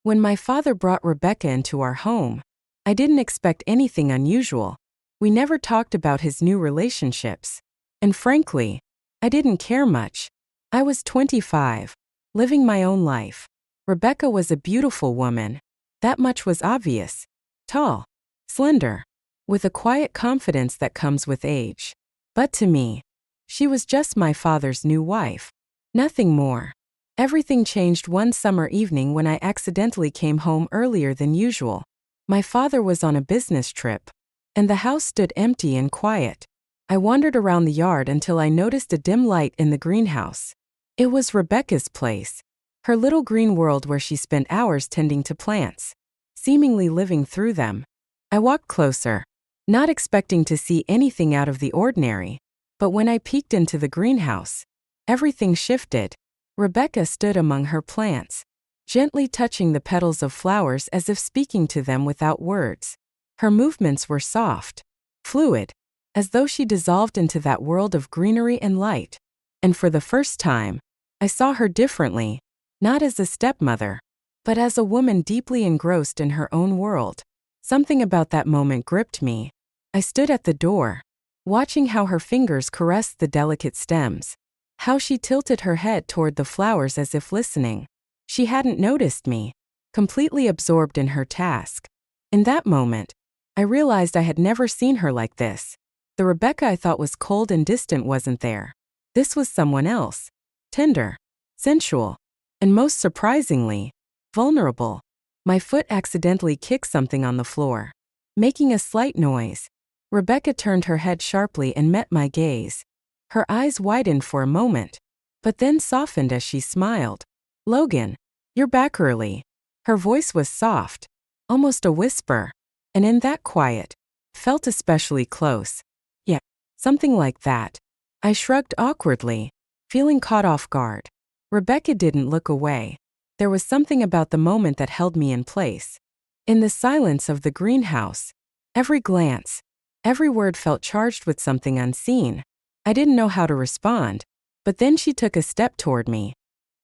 When my father brought Rebecca into our home, I didn't expect anything unusual. We never talked about his new relationships. And frankly, I didn't care much. I was 25, living my own life. Rebecca was a beautiful woman. That much was obvious. Tall, slender, with a quiet confidence that comes with age. But to me, she was just my father's new wife. Nothing more. Everything changed one summer evening when I accidentally came home earlier than usual. My father was on a business trip, and the house stood empty and quiet. I wandered around the yard until I noticed a dim light in the greenhouse. It was Rebecca's place, her little green world where she spent hours tending to plants, seemingly living through them. I walked closer, not expecting to see anything out of the ordinary, but when I peeked into the greenhouse, everything shifted. Rebecca stood among her plants, gently touching the petals of flowers as if speaking to them without words. Her movements were soft, fluid, as though she dissolved into that world of greenery and light. And for the first time, I saw her differently, not as a stepmother, but as a woman deeply engrossed in her own world. Something about that moment gripped me. I stood at the door, watching how her fingers caressed the delicate stems, how she tilted her head toward the flowers as if listening. She hadn't noticed me, completely absorbed in her task. In that moment, I realized I had never seen her like this. The Rebecca I thought was cold and distant wasn't there. This was someone else. Tender, sensual, and most surprisingly, vulnerable. My foot accidentally kicked something on the floor, making a slight noise. Rebecca turned her head sharply and met my gaze. Her eyes widened for a moment, but then softened as she smiled. "Logan, you're back early." Her voice was soft, almost a whisper, and in that quiet, felt especially close. Yeah, something like that. I shrugged awkwardly, feeling caught off guard. Rebecca didn't look away. There was something about the moment that held me in place. In the silence of the greenhouse, every glance, every word felt charged with something unseen. I didn't know how to respond, but then she took a step toward me,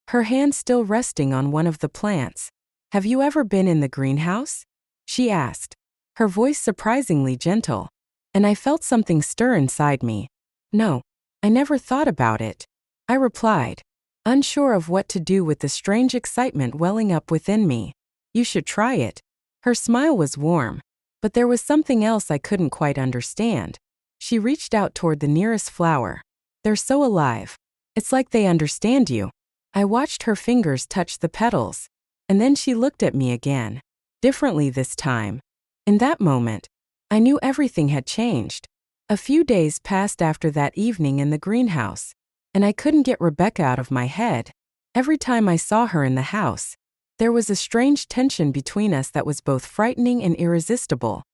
her hand still resting on one of the plants. "Have you ever been in the greenhouse?" she asked, her voice surprisingly gentle, and I felt something stir inside me. "No, I never thought about it," I replied, unsure of what to do with the strange excitement welling up within me. "You should try it." Her smile was warm, but there was something else I couldn't quite understand. She reached out toward the nearest flower. "They're so alive. It's like they understand you." I watched her fingers touch the petals, and then she looked at me again, differently this time. In that moment, I knew everything had changed. A few days passed after that evening in the greenhouse, and I couldn't get Rebecca out of my head. Every time I saw her in the house, there was a strange tension between us that was both frightening and irresistible.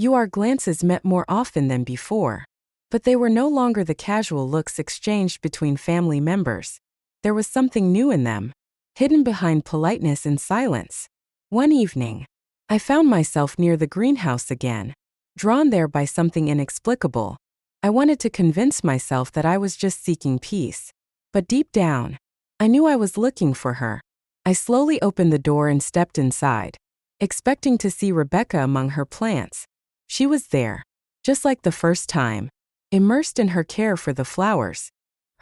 Our glances met more often than before, but they were no longer the casual looks exchanged between family members. There was something new in them, hidden behind politeness and silence. One evening, I found myself near the greenhouse again, drawn there by something inexplicable. I wanted to convince myself that I was just seeking peace, but deep down, I knew I was looking for her. I slowly opened the door and stepped inside, expecting to see Rebecca among her plants. She was there, just like the first time, immersed in her care for the flowers,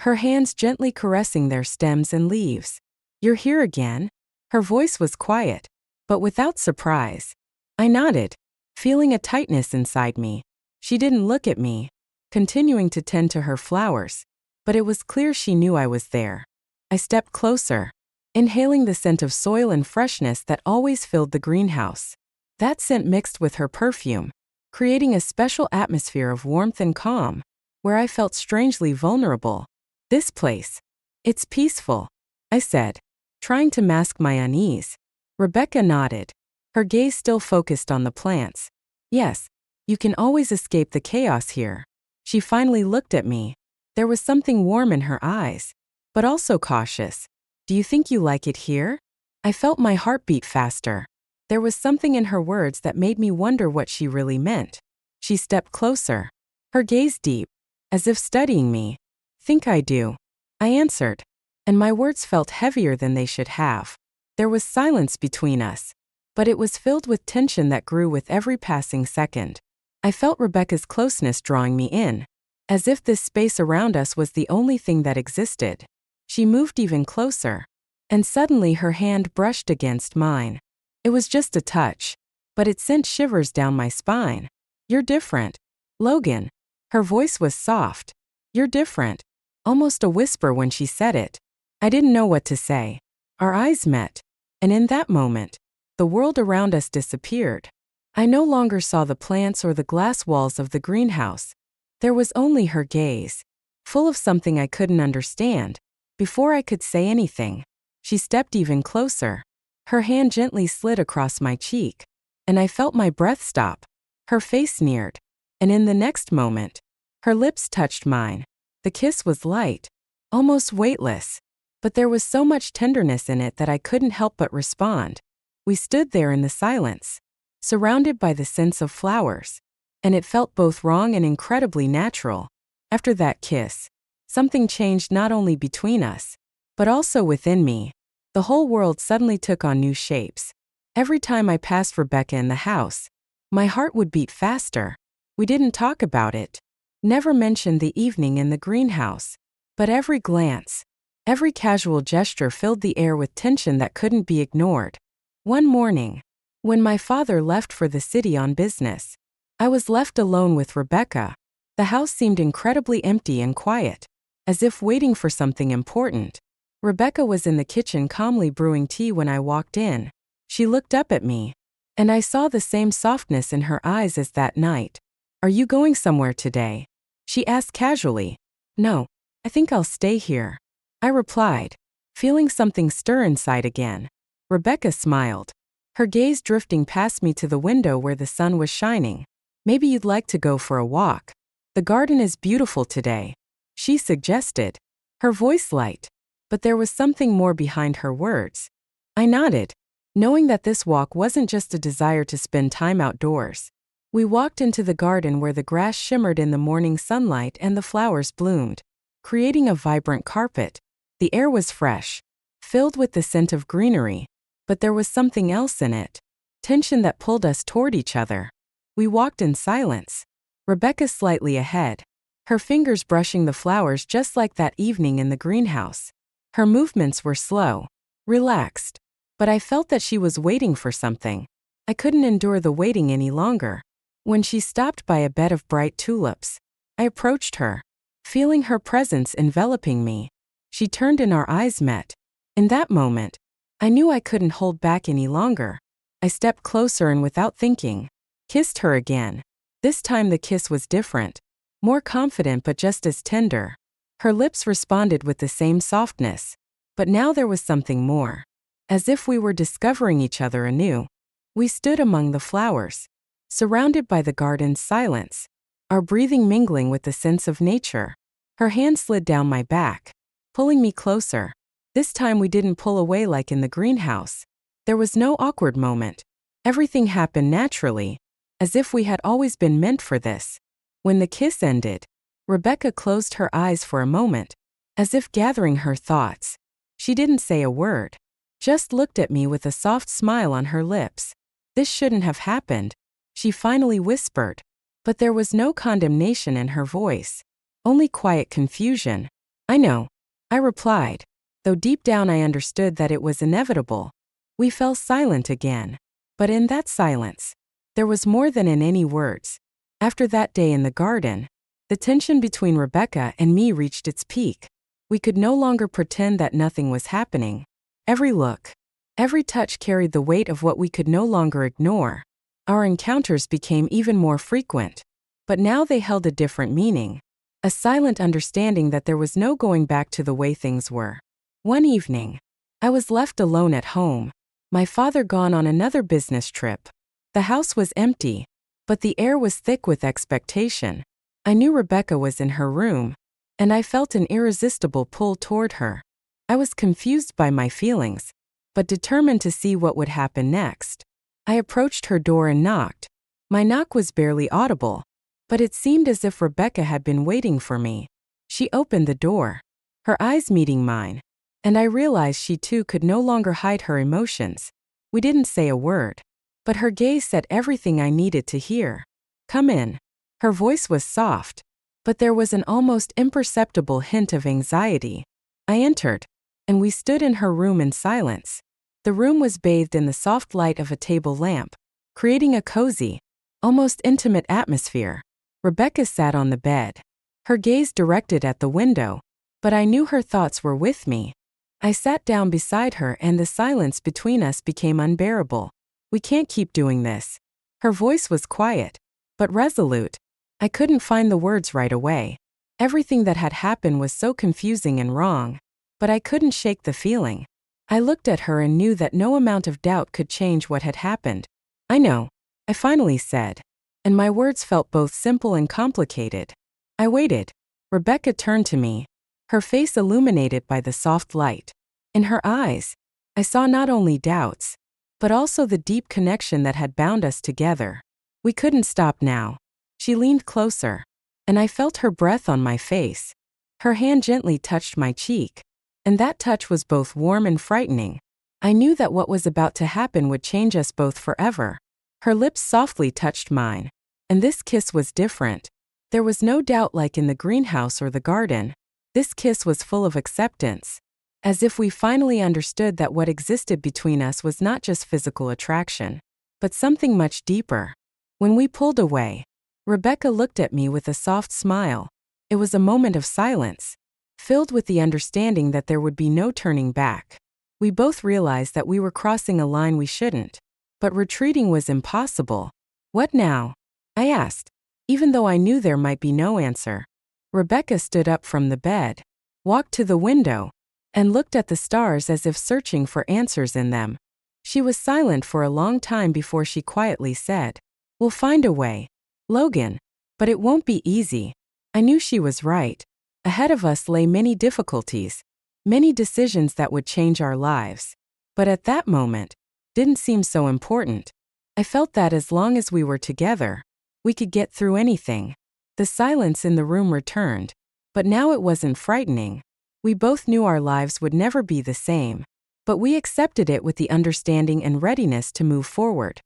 her hands gently caressing their stems and leaves. "You're here again?" Her voice was quiet, but without surprise. I nodded, feeling a tightness inside me. She didn't look at me, continuing to tend to her flowers, but it was clear she knew I was there. I stepped closer, inhaling the scent of soil and freshness that always filled the greenhouse. That scent mixed with her perfume, creating a special atmosphere of warmth and calm, where I felt strangely vulnerable. "This place. It's peaceful," I said, trying to mask my unease. Rebecca nodded, her gaze still focused on the plants. "Yes, you can always escape the chaos here." She finally looked at me. There was something warm in her eyes, but also cautious. "Do you think you like it here?" I felt my heart beat faster. There was something in her words that made me wonder what she really meant. She stepped closer, her gaze deep, as if studying me. "Think I do," I answered, and my words felt heavier than they should have. There was silence between us, but it was filled with tension that grew with every passing second. I felt Rebecca's closeness drawing me in, as if this space around us was the only thing that existed. She moved even closer, and suddenly her hand brushed against mine. It was just a touch, but it sent shivers down my spine. "You're different, Logan." Her voice was soft. "You're different." Almost a whisper when she said it. I didn't know what to say. Our eyes met, and in that moment, the world around us disappeared. I no longer saw the plants or the glass walls of the greenhouse. There was only her gaze, full of something I couldn't understand. Before I could say anything, she stepped even closer. Her hand gently slid across my cheek, and I felt my breath stop. Her face sneered, and in the next moment, her lips touched mine. The kiss was light, almost weightless, but there was so much tenderness in it that I couldn't help but respond. We stood there in the silence, surrounded by the scents of flowers, and it felt both wrong and incredibly natural. After that kiss, something changed not only between us, but also within me. The whole world suddenly took on new shapes. Every time I passed Rebecca in the house, my heart would beat faster. We didn't talk about it, never mentioned the evening in the greenhouse, but every glance, every casual gesture filled the air with tension that couldn't be ignored. One morning, when my father left for the city on business, I was left alone with Rebecca. The house seemed incredibly empty and quiet, as if waiting for something important. Rebecca was in the kitchen calmly brewing tea when I walked in. She looked up at me, and I saw the same softness in her eyes as that night. "Are you going somewhere today?" she asked casually. "No, I think I'll stay here," I replied, feeling something stir inside again. Rebecca smiled, her gaze drifting past me to the window where the sun was shining. "Maybe you'd like to go for a walk. The garden is beautiful today," she suggested, her voice light, but there was something more behind her words. I nodded, knowing that this walk wasn't just a desire to spend time outdoors. We walked into the garden where the grass shimmered in the morning sunlight and the flowers bloomed, creating a vibrant carpet. The air was fresh, filled with the scent of greenery, but there was something else in it, tension that pulled us toward each other. We walked in silence, Rebecca slightly ahead, her fingers brushing the flowers just like that evening in the greenhouse. Her movements were slow, relaxed, but I felt that she was waiting for something. I couldn't endure the waiting any longer. When she stopped by a bed of bright tulips, I approached her, feeling her presence enveloping me. She turned and our eyes met. In that moment, I knew I couldn't hold back any longer. I stepped closer and without thinking, kissed her again. This time the kiss was different, more confident but just as tender. Her lips responded with the same softness, but now there was something more. As if we were discovering each other anew, we stood among the flowers, surrounded by the garden's silence, our breathing mingling with the sense of nature. Her hand slid down my back, pulling me closer. This time we didn't pull away like in the greenhouse. There was no awkward moment. Everything happened naturally, as if we had always been meant for this. When the kiss ended, Rebecca closed her eyes for a moment, as if gathering her thoughts. She didn't say a word, just looked at me with a soft smile on her lips. "This shouldn't have happened," she finally whispered, but there was no condemnation in her voice, only quiet confusion. "I know," I replied, though deep down I understood that it was inevitable. We fell silent again, but in that silence, there was more than in any words. After that day in the garden, the tension between Rebecca and me reached its peak. We could no longer pretend that nothing was happening. Every look, every touch carried the weight of what we could no longer ignore. Our encounters became even more frequent, but now they held a different meaning, a silent understanding that there was no going back to the way things were. One evening, I was left alone at home, my father gone on another business trip. The house was empty, but the air was thick with expectation. I knew Rebecca was in her room, and I felt an irresistible pull toward her. I was confused by my feelings, but determined to see what would happen next. I approached her door and knocked. My knock was barely audible, but it seemed as if Rebecca had been waiting for me. She opened the door, her eyes meeting mine, and I realized she too could no longer hide her emotions. We didn't say a word, But her gaze said everything I needed to hear. "Come in." Her voice was soft, but there was an almost imperceptible hint of anxiety. I entered, and we stood in her room in silence. The room was bathed in the soft light of a table lamp, creating a cozy, almost intimate atmosphere. Rebecca sat on the bed, her gaze directed at the window, but I knew her thoughts were with me. I sat down beside her and the silence between us became unbearable. "We can't keep doing this." Her voice was quiet, but resolute. I couldn't find the words right away. Everything that had happened was so confusing and wrong, but I couldn't shake the feeling. I looked at her and knew that no amount of doubt could change what had happened. "I know," I finally said, and my words felt both simple and complicated. I waited. Rebecca turned to me, her face illuminated by the soft light. In her eyes, I saw not only doubts, but also the deep connection that had bound us together. We couldn't stop now. She leaned closer, and I felt her breath on my face. Her hand gently touched my cheek, and that touch was both warm and frightening. I knew that what was about to happen would change us both forever. Her lips softly touched mine, and this kiss was different. There was no doubt like in the greenhouse or the garden. This kiss was full of acceptance, as if we finally understood that what existed between us was not just physical attraction, but something much deeper. When we pulled away, Rebecca looked at me with a soft smile. It was a moment of silence, filled with the understanding that there would be no turning back. We both realized that we were crossing a line we shouldn't, but retreating was impossible. "What now?" I asked, even though I knew there might be no answer. Rebecca stood up from the bed, walked to the window, and looked at the stars as if searching for answers in them. She was silent for a long time before she quietly said, "We'll find a way, Logan, but it won't be easy." I knew she was right. Ahead of us lay many difficulties, many decisions that would change our lives. But at that moment, didn't seem so important. I felt that as long as we were together, we could get through anything. The silence in the room returned, but now it wasn't frightening. We both knew our lives would never be the same, but we accepted it with the understanding and readiness to move forward.